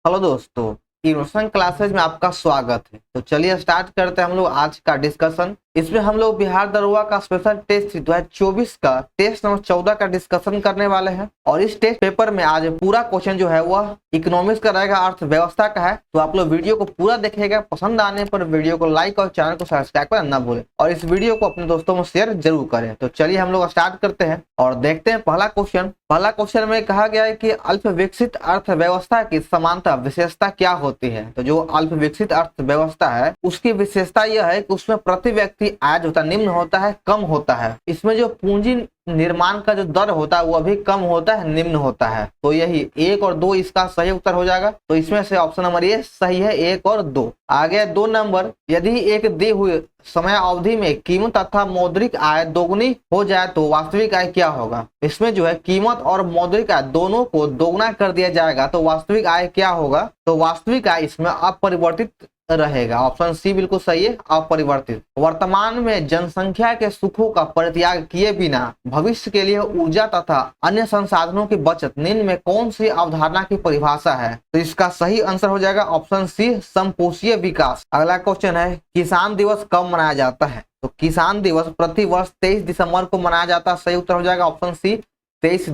Hello दोस्तों, emotion classes में आपका स्वागत है। तो चलिए स्टार्ट करते हैं हम लोग आज का डिस्कशन। इसमें हम लोग बिहार दरोगा का स्पेशल टेस्ट 2024 का टेस्ट नंबर 14 का डिस्कशन करने वाले हैं। और इस टेस्ट पेपर में आज पूरा क्वेश्चन जो है वह इकोनॉमिक्स का रहेगा, अर्थव्यवस्था का है। तो आप लोग वीडियो को पूरा देखिएगा। पसंद आने पर वीडियो को लाइक और चैनल को सब्सक्राइब करना ना भूलें और इस वीडियो को अपने दोस्तों में शेयर जरूर करें। तो चलिए हम लोग स्टार्ट करते हैं और देखते हैं पहला क्वेश्चन में कहा गया है कि अल्प विकसित अर्थव्यवस्था की समानता विशेषता क्या होती है। तो जो अल्प विकसित अर्थव्यवस्था है उसकी विशेषता यह है कि उसमें प्रति व्यक्ति आय होता है निम्न होता है, कम होता है। इसमें जो पूंजी निर्माण का जो दर होता है वह भी कम होता है, निम्न होता है। तो यही 1 और 2 इसका सही उत्तर हो जाएगा। तो इसमें से ऑप्शन नंबर ए सही है, 1 और 2। आगे 2 नंबर, यदि एक दी हुई समय अवधि में कीमत तथा मौद्रिक आय दोगुनी हो जाए तो वास्तविक आय क्या होगा। इसमें जो है कीमत और मौद्रिक आय दोनों को दोगुना कर दिया जाएगा तो वास्तविक आय क्या होगा। तो वास्तविक आय इसमें अपरिवर्तित रहेगा। ऑप्शन सी बिल्कुल सही है, अपरिवर्तित। वर्तमान में जनसंख्या के सुखों का परित्याग किए बिना भविष्य के लिए ऊर्जा तथा अन्य संसाधनों की बचत निम्न में कौन सी अवधारणा की परिभाषा है। तो इसका सही आंसर हो जाएगा ऑप्शन सी, समपोषीय विकास। अगला क्वेश्चन है, किसान दिवस कब मनाया जाता है। तो किसान दिवस प्रति वर्ष 23 दिसंबर को मनाया जाता है। सही उत्तर हो जाएगा ऑप्शन सी, 23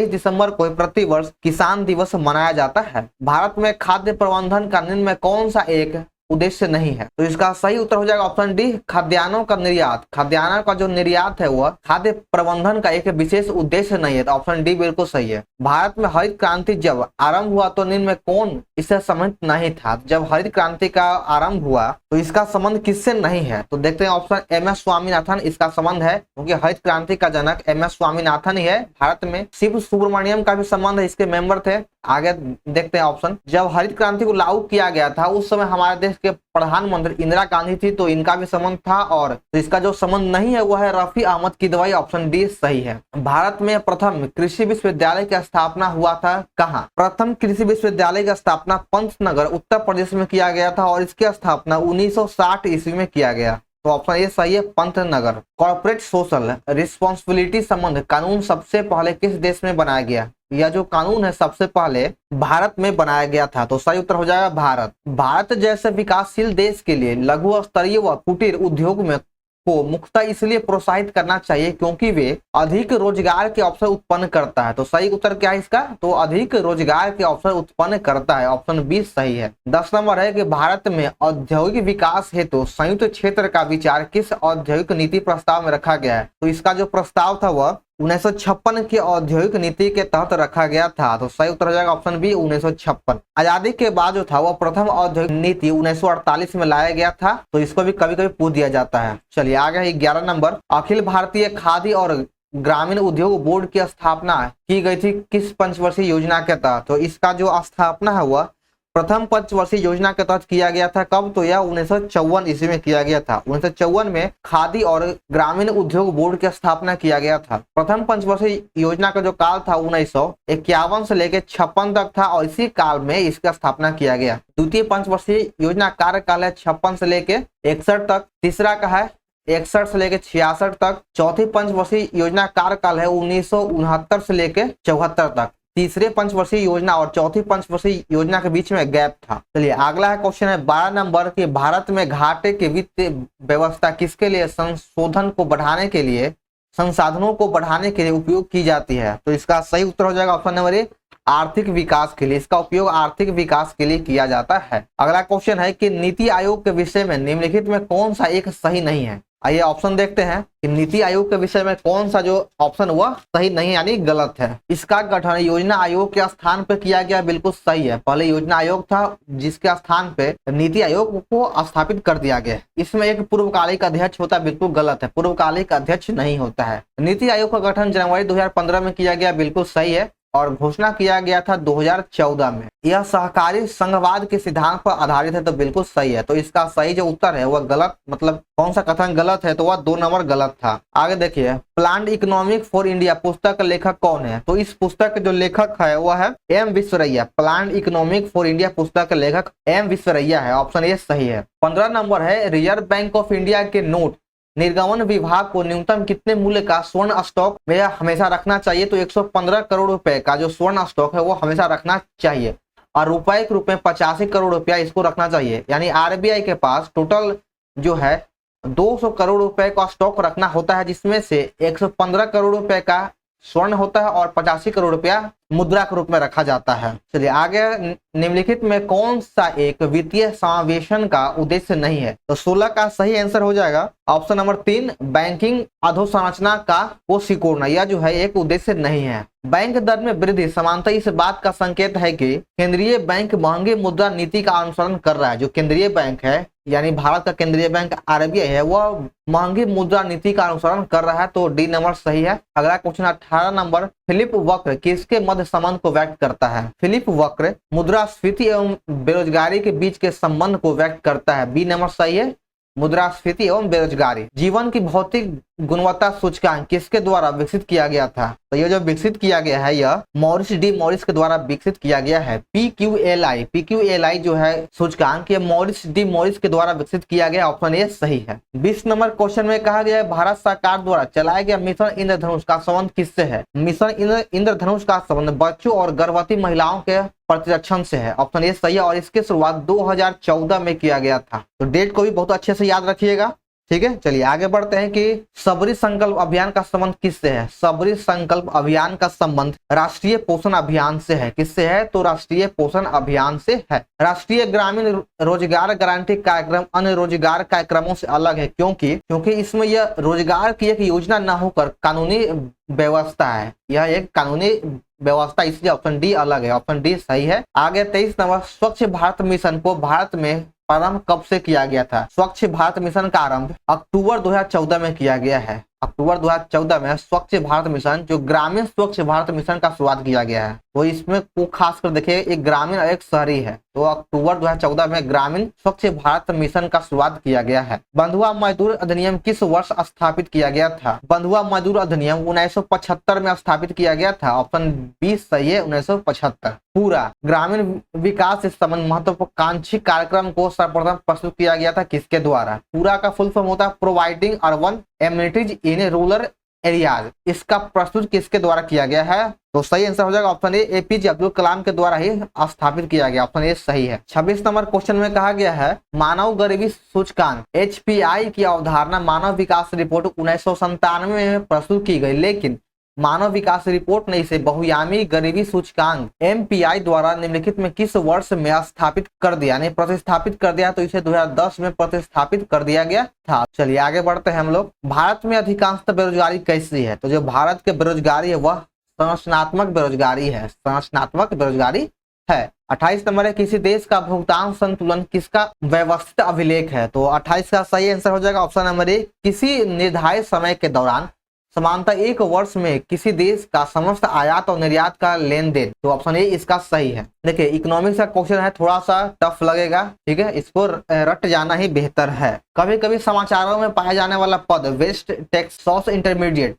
दिसंबर को प्रति वर्ष किसान दिवस मनाया जाता है। भारत में खाद्य प्रबंधन का निम्न में कौन सा एक उद्देश्य नहीं है। तो इसका सही उत्तर हो जाएगा ऑप्शन डी, खाद्यान्नों का निर्यात। खाद्यान्न का जो निर्यात है वह खाद्य प्रबंधन का एक विशेष उद्देश्य नहीं है। तो ऑप्शन डी बिल्कुल सही है। भारत में हरित क्रांति जब आरंभ हुआ तो निम्न में कौन इससे संबंधित नहीं था। जब हरित क्रांति का आरंभ हुआ तो इसका संबंध किससे नहीं है। तो देखते हैं ऑप्शन एम एस स्वामीनाथन इसका संबंध है, क्योंकि हरित क्रांति का जनक एम एस स्वामीनाथन ही है। भारत में शिव सुब्रमण्यम का भी संबंध है, इसके मेंबर थे। आगे देखते हैं ऑप्शन, जब हरित क्रांति को लागू किया गया था उस समय हमारे देश के प्रधानमंत्री इंदिरा गांधी थी, तो इनका भी संबंध था। और इसका जो संबंध नहीं है वह है रफी अहमद किदवई। ऑप्शन डी सही है। भारत में प्रथम कृषि विश्वविद्यालय की स्थापना हुआ था कहाँ। प्रथम कृषि विश्वविद्यालय की स्थापना पंतनगर उत्तर प्रदेश में किया गया था और इसकी स्थापना 1960 ईस्वी में किया गया। तो ऑप्शन ए सही है, पंतनगर। कॉर्पोरेट सोशल रिस्पॉन्सिबिलिटी संबंध कानून सबसे पहले किस देश में बनाया गया। यह जो कानून है सबसे पहले भारत में बनाया गया था। तो सही उत्तर हो जाएगा भारत। भारत जैसे विकासशील देश के लिए लघु स्तरीय व कुटीर उद्योग में को मुख्यतः इसलिए प्रोत्साहित करना चाहिए क्योंकि वे अधिक रोजगार के अवसर उत्पन्न करता है। तो सही उत्तर क्या है इसका, तो अधिक रोजगार के अवसर उत्पन्न करता है। ऑप्शन बी सही है। 10 नंबर है कि भारत में औद्योगिक विकास हेतु संयुक्त क्षेत्र का विचार किस औद्योगिक नीति प्रस्ताव में रखा गया है। तो इसका जो प्रस्ताव था वह 1956 की औद्योगिक नीति के तहत रखा गया था। तो सही उत्तर हो जाएगा ऑप्शन बी, 1956। आजादी के बाद जो था वह प्रथम औद्योगिक नीति 1948 में लाया गया था। तो इसको भी कभी कभी पूछ दिया जाता है। चलिए आगे 11 नंबर, अखिल भारतीय खादी और ग्रामीण उद्योग बोर्ड की स्थापना की गई थी किस पंचवर्षीय योजना के तहत। तो इसका जो स्थापना है वह प्रथम पंचवर्षीय योजना के तहत किया गया था। कब, तो यह 1954 ईस्वी में किया गया था। 1954 में खादी और ग्रामीण उद्योग बोर्ड की स्थापना किया गया था। प्रथम पंचवर्षीय योजना का जो काल था 1951 से लेकर 56 तक था और इसी काल में इसका स्थापना किया गया। द्वितीय पंचवर्षीय योजना कार्यकाल है 56 से लेकर 61 तक। तीसरा का है 61 से लेकर 66 तक। चौथी पंचवर्षीय योजना कार्यकाल है 1969 से लेकर 74 तक। तीसरे पंचवर्षीय योजना और चौथी पंचवर्षीय योजना के बीच में गैप था। चलिए अगला क्वेश्चन है 12 नंबर कि भारत में घाटे की वित्तीय व्यवस्था किसके लिए संशोधन को बढ़ाने के लिए संसाधनों को बढ़ाने के लिए उपयोग की जाती है। तो इसका सही उत्तर हो जाएगा ऑप्शन नंबर ए, आर्थिक विकास के लिए। इसका उपयोग आर्थिक विकास के लिए किया जाता है। अगला क्वेश्चन है कि नीति आयोग के विषय में निम्नलिखित में कौन सा एक सही नहीं है। आइए ऑप्शन देखते हैं कि नीति आयोग के विषय में कौन सा जो ऑप्शन हुआ सही नहीं यानी गलत है। इसका गठन योजना आयोग के स्थान पर किया गया, बिल्कुल सही है। पहले योजना आयोग था जिसके स्थान पे नीति आयोग को स्थापित कर दिया गया। इसमें एक पूर्वकालिक अध्यक्ष होता है, बिल्कुल गलत है। पूर्वकालिक अध्यक्ष नहीं होता है। नीति आयोग का गठन जनवरी 2015 में किया गया, बिल्कुल सही है। और घोषणा किया गया था 2014 में। यह सहकारी संघवाद के सिद्धांत पर आधारित है, तो बिल्कुल सही है। तो इसका सही जो उत्तर है वह गलत, मतलब कौन सा कथन गलत है, तो वह 2 नंबर गलत था। आगे देखिए, प्लान्ड इकोनॉमिक फॉर इंडिया पुस्तक का लेखक कौन है। तो इस पुस्तक के जो लेखक है वह है M Visvesvaraya. Planned economic for India पुस्तक के लेखक एम विश्वरैया है। ऑप्शन ए सही है। 15 नंबर है, रिजर्व बैंक ऑफ इंडिया के नोट निर्गमन विभाग को न्यूनतम कितने मूल्य का स्वर्ण स्टॉक में हमेशा रखना चाहिए। तो 115 करोड़ रुपए का जो स्वर्ण स्टॉक है वो हमेशा रखना चाहिए। और रुपए के रूप में 85 करोड़ रुपया इसको रखना चाहिए। यानी आरबीआई के पास टोटल जो है 200 करोड़ रुपए का स्टॉक रखना होता है, जिसमें से 115 करोड़ रुपए का स्वर्ण होता है और 85 करोड़ रुपया मुद्रा के रूप में रखा जाता है। चलिए आगे, निम्नलिखित में कौन सा एक वित्तीय समावेशन का उद्देश्य नहीं है? तो 16 का सही आंसर हो जाएगा ऑप्शन नंबर 3, बैंकिंग अधोसंरचना का को सिकोड़ना। यह जो है एक उद्देश्य नहीं है। बैंक दर में वृद्धि समानता इस बात का संकेत है कि केंद्रीय बैंक महंगी मुद्रा नीति का अनुसरण कर रहा है। जो केंद्रीय बैंक है यानी भारत का केंद्रीय बैंक आरबीआई है, वह महंगी मुद्रा नीति का अनुसरण कर रहा है। तो डी नंबर सही है। अगला क्वेश्चन 18 नंबर, फिलिप वक्र किसके मध्य संबंध को व्यक्त करता है? फिलिप वक्र मुद्रास्फीति एवं बेरोजगारी के बीच के संबंध को व्यक्त करता है। बी नंबर सही है, मुद्रास्फीति एवं बेरोजगारी। जीवन की भौतिक गुणवत्ता सूचकांक किसके द्वारा विकसित किया गया था? तो ये जो विकसित किया गया है यह मॉरिस डी मॉरिस के द्वारा विकसित किया गया है। पीक्यूएलआई जो है सूचकांक, ये मॉरिस डी मॉरिस के द्वारा विकसित किया गया। ऑप्शन ए सही है। 20 नंबर क्वेश्चन में कहा गया है भारत सरकार द्वारा चलाया गया मिशन इंद्रधनुष का संबंध किससे है? मिशन इंद्रधनुष का संबंध बच्चों और गर्भवती महिलाओं के प्रतिरक्षण से है। ऑप्शन ए सही है और इसकी शुरुआत 2014 में किया गया था। तो डेट को भी बहुत अच्छे से याद रखिएगा, ठीक है। चलिए आगे बढ़ते हैं कि सबरी संकल्प अभियान का संबंध किससे है? सबरी संकल्प अभियान का संबंध राष्ट्रीय पोषण अभियान से है। किससे है? तो राष्ट्रीय पोषण अभियान से है। राष्ट्रीय ग्रामीण रोजगार गारंटी कार्यक्रम अन्य रोजगार कार्यक्रमों से अलग है, क्योंकि इसमें यह रोजगार की एक योजना न होकर कानूनी व्यवस्था है। यह एक कानूनी व्यवस्था, इसलिए ऑप्शन डी अलग है। ऑप्शन डी सही है। आगे 23 नंबर, स्वच्छ भारत मिशन को भारत में प्रारंभ कब से किया गया था? स्वच्छ भारत मिशन का आरंभ अक्टूबर 2014 में किया गया है। अक्टूबर 2014 में स्वच्छ भारत मिशन, जो ग्रामीण स्वच्छ भारत मिशन का शुरुआत किया गया है। तो इसमें को खासकर देखिए, एक ग्रामीण और एक शहरी है। तो अक्टूबर 2014 में ग्रामीण स्वच्छ भारत मिशन का शुरुआत किया गया है। बंधुआ मजदूर अधिनियम किस वर्ष स्थापित किया गया था? बंधुआ मजदूर अधिनियम 1975 में स्थापित किया गया था। ऑप्शन बी सही है, 1975। पूरा ग्रामीण विकास से संबंध महत्वाकांक्षी कार्यक्रम को सर्वप्रथम प्रस्तुत किया गया था किसके द्वारा? पूरा का फुल फॉर्म होता है providing urban amenities in rural areas. इसका प्रस्तुत किसके द्वारा किया गया है? तो सही आंसर हो जाएगा option A, APJ Abdul Kalam के द्वारा ही स्थापित किया गया। ऑप्शन ए सही है। 26 नंबर क्वेश्चन में कहा गया है मानव गरीबी सूचकांक एचपीआई की अवधारणा मानव विकास रिपोर्ट 1997 में प्रस्तुत की गई, लेकिन मानव विकास रिपोर्ट ने इसे बहुआयामी गरीबी सूचकांक एमपीआई द्वारा निम्नलिखित में किस वर्ष में स्थापित कर दिया, यानी प्रतिस्थापित कर दिया? तो इसे 2010 में प्रतिस्थापित कर दिया गया था। चलिए आगे बढ़ते हैं हम लोग। भारत में अधिकांशतः बेरोजगारी कैसी है? तो जो भारत के बेरोजगारी है वह संरचनात्मक बेरोजगारी है। संरचनात्मक बेरोजगारी है। 28 नंबर है, किसी देश का भुगतान संतुलन किसका व्यवस्थित अभिलेख है? तो 28 का सही आंसर हो जाएगा ऑप्शन नंबर ए, किसी निर्धारित समय के दौरान समानता एक वर्ष में किसी देश का समस्त आयात और निर्यात का लेन देन। तो ऑप्शन ए इसका सही है। देखिए इकोनॉमिक्स का क्वेश्चन है, थोड़ा सा टफ लगेगा, ठीक है, इसको रट जाना ही बेहतर है। कभी कभी समाचारों में पाया जाने वाला पद वेस्ट टेक्सास इंटरमीडिएट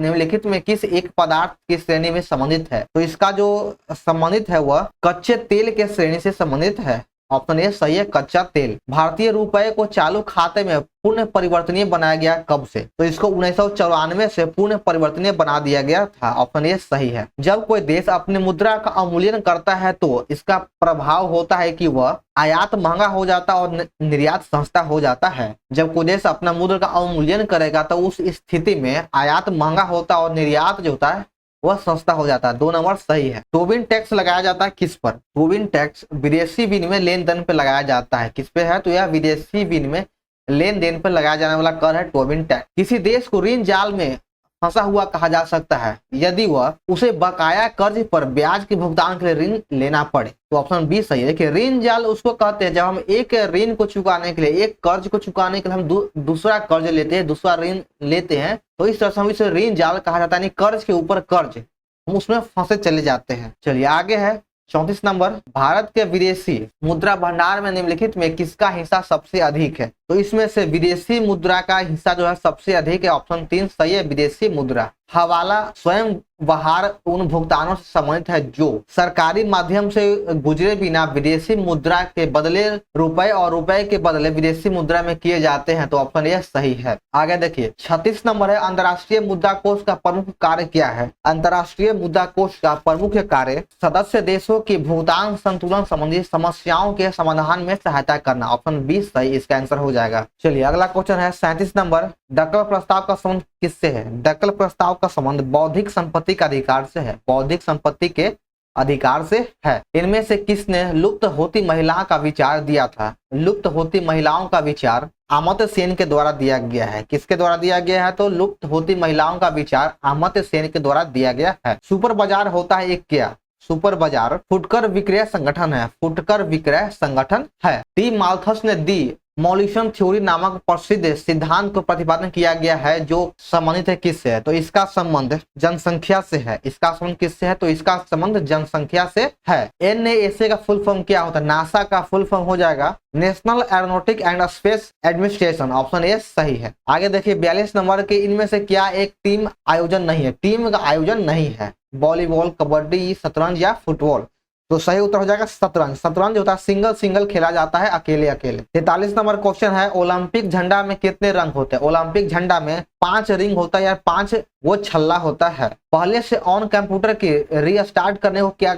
निम्नलिखित में किस एक पदार्थ की श्रेणी में संबंधित है? तो इसका जो संबंधित है वह कच्चे तेल के श्रेणी से संबंधित है। ऑप्शन ए सही है, कच्चा तेल। भारतीय रुपए को चालू खाते में पूर्ण परिवर्तनीय बनाया गया कब से? तो इसको 1994 से पूर्ण परिवर्तनीय बना दिया गया था। ऑप्शन ए सही है। जब कोई देश अपनी मुद्रा का अवमूल्यन करता है तो इसका प्रभाव होता है कि वह आयात महंगा हो जाता और निर्यात सस्ता हो जाता है। जब कोई देश अपना मुद्रा का अवमूल्यन करेगा तो उस स्थिति में आयात महंगा होता और निर्यात जो होता है वह सस्ता हो जाता है। 2 नंबर सही है। टोबिन टैक्स लगाया जाता है किस पर? टोबिन टैक्स विदेशी विनिमय लेन देन पे लगाया जाता है। किस पे है? तो यह विदेशी विनिमय लेन देन पर लगाया जाने वाला कर है टोबिन टैक्स। किसी देश को ऋण जाल में फंसा हुआ कहा जा सकता है यदि वह उसे बकाया कर्ज पर ब्याज के भुगतान के लिए ऋण लेना पड़े। तो ऑप्शन बी सही है। देखिए ऋण जाल उसको कहते हैं जब हम एक ऋण को चुकाने के लिए, एक कर्ज को चुकाने के लिए हम दूसरा कर्ज लेते हैं, दूसरा ऋण लेते हैं, तो इस तरह से हम इसे ऋण जाल कहा जाता है। यानी कर्ज के ऊपर कर्ज, हम उसमें फंसे चले जाते हैं। चलिए आगे है 34 नंबर, भारत के विदेशी मुद्रा भंडार में निम्नलिखित में किसका हिस्सा सबसे अधिक है? तो इसमें से विदेशी मुद्रा का हिस्सा जो है सबसे अधिक है। ऑप्शन 3 सही है, विदेशी मुद्रा। हवाला स्वयं बाहर उन भुगतानों से संबंधित है जो सरकारी माध्यम से गुजरे बिना विदेशी मुद्रा के बदले रुपए और रुपए के बदले विदेशी मुद्रा में किए जाते हैं। तो ऑप्शन ए सही है। आगे देखिए 36 नंबर है, अंतर्राष्ट्रीय मुद्रा कोष का प्रमुख कार्य क्या है? अंतर्राष्ट्रीय मुद्रा कोष का प्रमुख कार्य सदस्य देशों की भुगतान संतुलन संबंधी समस्याओं के समाधान में सहायता करना। ऑप्शन बी सही इसका आंसर हो जाएगा। चलिए अगला क्वेश्चन है 37 नंबर, डक्कल प्रस्ताव का संबंध किससे है? डक्कल प्रस्ताव का संबंध बौद्धिक संपत्ति का अधिकार से है। बौद्धिक संपत्ति के अधिकार से है। इनमें से किसने लुप्त होती महिलाओं का विचार दिया था? लुप्त होती महिलाओं का विचार अमर्त्य सेन के द्वारा दिया गया है। किसके द्वारा दिया गया है? तो लुप्त होती महिलाओं का विचार अमर्त्य सेन के द्वारा दिया गया है। सुपर बाजार होता है एक क्या? सुपर बाजार फुटकर विक्रय संगठन है। फुटकर विक्रय संगठन है। टी माल्थस ने दी मॉलिशन थ्योरी नामक प्रसिद्ध सिद्धांत को प्रतिपादन किया गया है जो संबंधित है किससे है? तो इसका संबंध जनसंख्या से है। इसका संबंध किससे है? तो इसका संबंध जनसंख्या से है। NASA का फुल फॉर्म क्या होता है? नासा का फुल फॉर्म हो जाएगा national aeronautic and space administration. Option A सही है। आगे देखिए 42 नंबर के इनमें से क्या एक टीम आयोजन नहीं है? टीम का आयोजन नहीं है। वॉलीबॉल, कबड्डी, शतरंज या फुटबॉल? तो सही उत्तर हो जाएगा शतरंज। शतरंज होता है सिंगल सिंगल खेला जाता है, अकेले अकेले। 43 नंबर क्वेश्चन है, ओलंपिक झंडा में कितने रंग होते हैं? ओलंपिक झंडा में 5 रिंग होता है या 5 वो छल्ला होता है। पहले से ऑन कंप्यूटर की रीस्टार्ट करने को क्या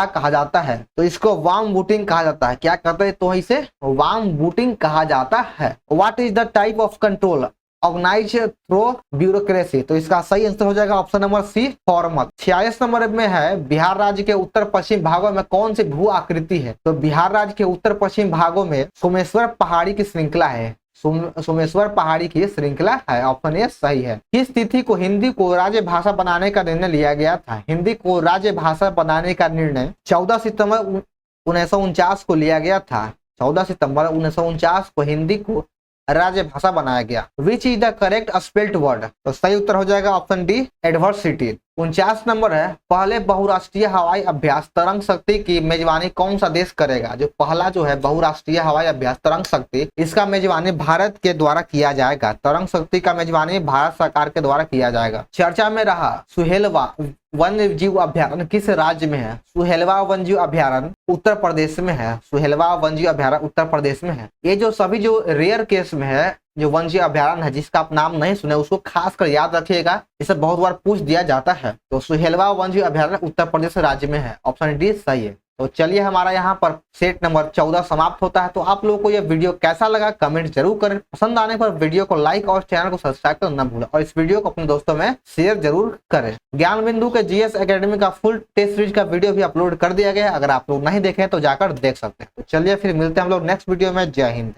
कहा जाता है? तो इसको वार्म बूटिंग कहा जाता है। क्या कहते हैं? तो इसे वार्म बूटिंग कहा जाता है। What is the type of control organize through bureaucracy? तो इसका सही आंसर हो जाएगा ऑप्शन नंबर सी फॉर्मल। 46 नंबर में है, बिहार राज्य के उत्तर पश्चिम भागों में कौन सी भू आकृति है? तो बिहार राज्य के उत्तर पश्चिम भागों में सोमेश्वर पहाड़ी की श्रृंखला है। सोमेश्वर पहाड़ी की श्रृंखला है। ऑप्शन ए सही है। किस तिथि को हिंदी को राज्य भाषा बनाने का निर्णय लिया गया था? हिंदी को राज्य भाषा बनाने का निर्णय 14 सितंबर 1949 को लिया गया था। 14 सितंबर 1949 को हिंदी को राज्य भाषा बनाया गया। Which is the correct spelled word? तो सही उत्तर हो जाएगा ऑप्शन डी एडवर्सिटी। 49 नंबर है, पहले बहुराष्ट्रीय हवाई अभ्यास तरंग शक्ति की मेजबानी कौन सा देश करेगा? जो पहला जो है बहुराष्ट्रीय हवाई अभ्यास तरंग शक्ति, इसका मेजबानी भारत के द्वारा किया जाएगा। तरंग शक्ति का मेजबानी भारत सरकार के द्वारा किया जाएगा। चर्चा में रहा सुहेलवा वन्य जीव अभ्यारण्य किस राज्य में है? सुहेलवा वन्य जीव अभ्यारण्य उत्तर प्रदेश में है। सुहेलवा वन्य जीव अभ्यारण्य उत्तर प्रदेश में है। ये जो सभी जो रेयर केस में है, जो वन्य जीव अभ्यारण्य है, जिसका आप नाम नहीं सुने उसको खास कर याद रखिएगा, इसे बहुत बार पूछ दिया जाता है। तो सुहेलवा वन्य जीव अभ्यारण्य उत्तर प्रदेश राज्य में है। ऑप्शन डी सही है। तो चलिए हमारा यहाँ पर सेट नंबर 14 समाप्त होता है। तो आप लोगों को यह वीडियो कैसा लगा कमेंट जरूर करें। पसंद आने पर वीडियो को लाइक और चैनल को सब्सक्राइब करना न भूलें और इस वीडियो को अपने दोस्तों में शेयर जरूर करें। ज्ञान बिंदु के जीएस एकेडमी का फुल टेस्ट सीरीज का वीडियो भी अपलोड कर दिया गया है। अगर आप लोग नहीं देखे तो जाकर देख सकते हैं। तो चलिए फिर मिलते हैं हम लोग नेक्स्ट वीडियो में। जय हिंद।